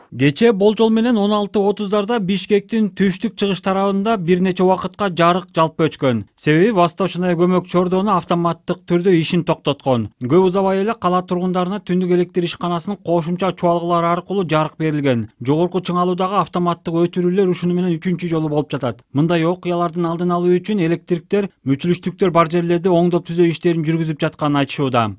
Кечээ болжол менен 16:30 Бишкектин түштүк-чыгыш тарабында бир нече убакытка жарык жалпы өчкөн. Себеби Восточная көмөк чордону автоматтык түрдө ишин токтоткон. Көп узабай эле кала тургундарына түндүк электр ишканасынын кошумча чуалгылары аркылуу жарык берилген. Жогорку Чыңалуудагы автоматтык өчүрүүлөр ушуну менен 3-чү жолу болуп жатат. Мындай окуялардын алдын алуу үчүн электриктер мүчүлүштүктөр бар жерлерде оңдоп түзөө иштерин жүргүзүп жатканын айтышууда.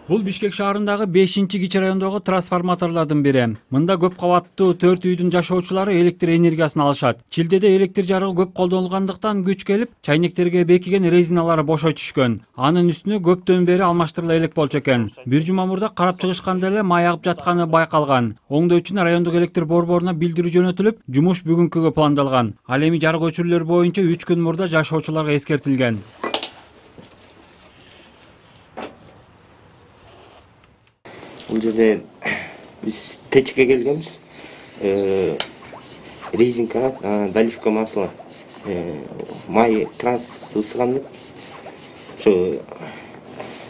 Бул Бишкек шаарындагы 5-кичи райондогу трансформаторлордун бири. Мында көп кабаттуу 4 үйдүн жашоочулары электр энергиясын алышат. Чилдеде электр жарыгы көп колдонулгандыктан күч келип, чайнектерге бекиген резиналары бошой түшкөн. Анын үстүнө көптөн бери алмаштырыла элек болчу экен. Бир жума мурда карап чыгышканда эле май агып жатканы байкалган. Оңдоо үчүн райондук электр борборуна билдирүү жөнөтүлүп, жумуш бүгүнкүгө пландалган. Ал эми жарык өчүрүүлөр боюнча 3 күн мурда жашоочуларга эскертилген. Бул жерде биз течке келгенбиз. Резинка, доливка масла, май транс ысыган деп. Ошо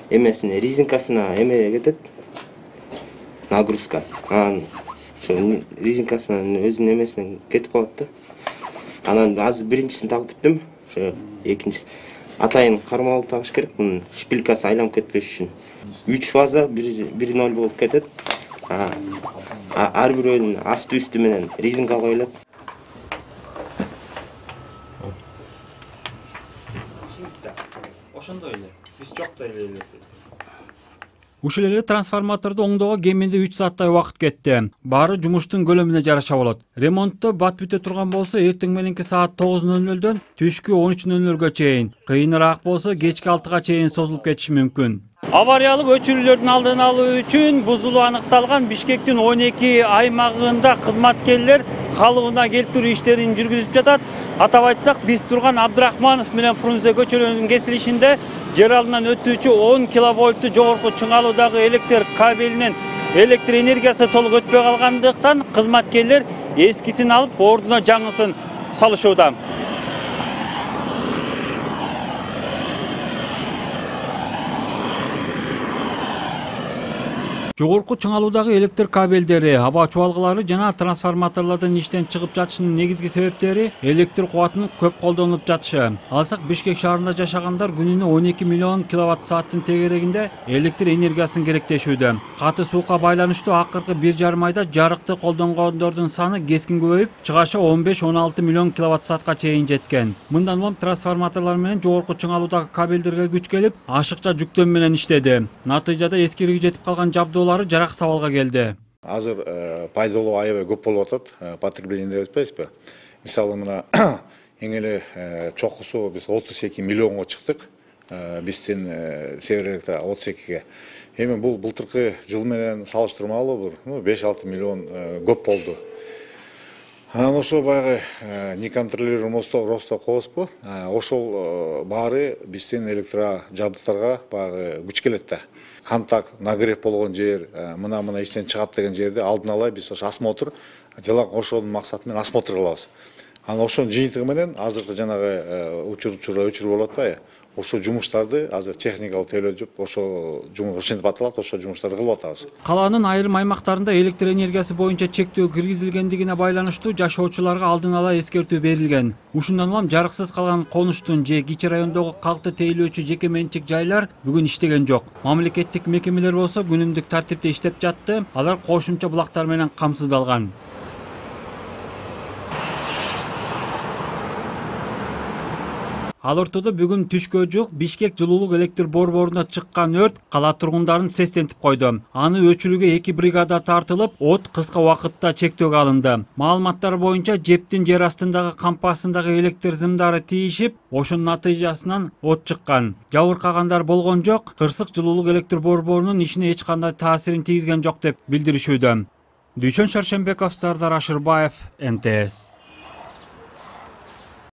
эмесине резинкасына эме кетет. Нагрузка. Ошо резинкасынын өзүнүн эмесинен кетип калат да. Анан азыр биринчисин тагып бүттүм. Ошо экинчиси атайын кармалып тагыш керек. Мунун шпилькасы айланып кетпеш үчүн. 3 фаза 1-0 болуп кетет. Ар бирөөнүн асты үстү менен резинка коюлат. Ошондой эле. Биз жоктой эле. Ушул эле трансформаторду оңдоого кеминде 3 сааттай убакыт кетти. Баары жумуштун көлөмүнө жараша болот. Ремонтто бат бүтө турган болсо эртең мененки саат 9:00дөн түшкү 13:00гө чейин, кыйыныраак болсо кечки 6-га чейин созулуп кетиши мүмкүн. Авариялык өчүрүүлөрдүн алдын алуу үчүн бузулуу аныкталган Бишкектин 12 аймагында кызматкерлер калыбына келтирүү иштерин жүргүзүп жатат. Атап айтсак, биз турган Абдрахманов менен Фрунзе көчөлөрүнүн кесилишинде жер алдынан өтүүчү 10 киловольттуу жогорку Чыңалуудагы электр кабелинин электр энергиясы толук өтпөй калгандыктан кызматкерлер эскисин алып, ордуна жаңысын салышууда. Жогорку Чыңалуудагы электр кабелдери, аба чуалгылары жана трансформаторлордун иштен чыгып жатышынын негизги себептери электр кубатынын көп колдонулуп жатышы. Алсак Бишкек шаарында жашагандар күнүнө 12 миллион киловатт сааттын тегерегинде электр энергиясын керектешүүдө. Каты суукка байланыштуу акыркы 1,5 айда жарыкты колдонгондордун саны кескин көбөйүп, чыгаша 15-16 миллион киловатт саатка чейин жеткен. Мындан улам трансформаторлор менен жогорку Чыңалуудагы кабелдерге күч келип, ашыкча жүктөм менен иштеди. Натыйжада эскириги жетип калган жабдуулар жарак сабалга келди. Азыр пайдалуу аябай көп болуп атат, потребление деп атпайбызбы? Мисалы мына эң эле чокусу биз 32 миллионго чыктык. Биздин северде 32ге. Эми бул былтыркы жыл менен салыштырмалуу бир 5-6 миллион көп болду. Анан ошо баягы неконтролируемый роста коебузбу? Ошол баары биздин электро жабдыктарга баягы күч келет да. Контакт, нагрев болгон жер, мына иштен чыгат деген жерде алдын ала биз ошо осмотр, жалаң ошонун максаты менен осмотр кылабыз. Анан ошонун жыйынтыгы менен азыркы жанагы өчүрүү болуп атпайбы? Ошо жумуштарды азыр техникалык тейлөө ошо жумуш ошентип аталат, ошо жумуштарды кылып атабыз. Калаанын айрым аймактарында электр энергиясы боюнча чектөө киргизилгендигине байланыштуу жашоочуларга алдын ала эскертүү берилген. Ушундан улам жарыксыз калган конуштун же кичи райондогу калкты тейлөөчү жеке менчик жайлар бүгүн иштеген жок. Мамлекеттик мекемелер болсо күнүмдүк тартипте иштеп жатты. Алар кошумча булактар менен камсыздалган. Ал ортодо бүгүн түшкө жук Бишкек жылуулук электр борборуна чыккан өрт кала тургундарын сестентип койду. Аны өчүрүүгө 2 бригада тартылып, от кыска убакытта чектөөгө алынды. Маалыматтар боюнча жептин жер астындагы кампасындагы электр зымдары тийишип, ошонун натыйжасынан от чыккан. Жабыркагандар болгон жок. Кырсык жылуулук электр борборунун ишине эч кандай таасирин тийгизген жок деп билдиришүүдө. Дүйшөн Шаршембеков, Сардар Ашырбаев, НТС.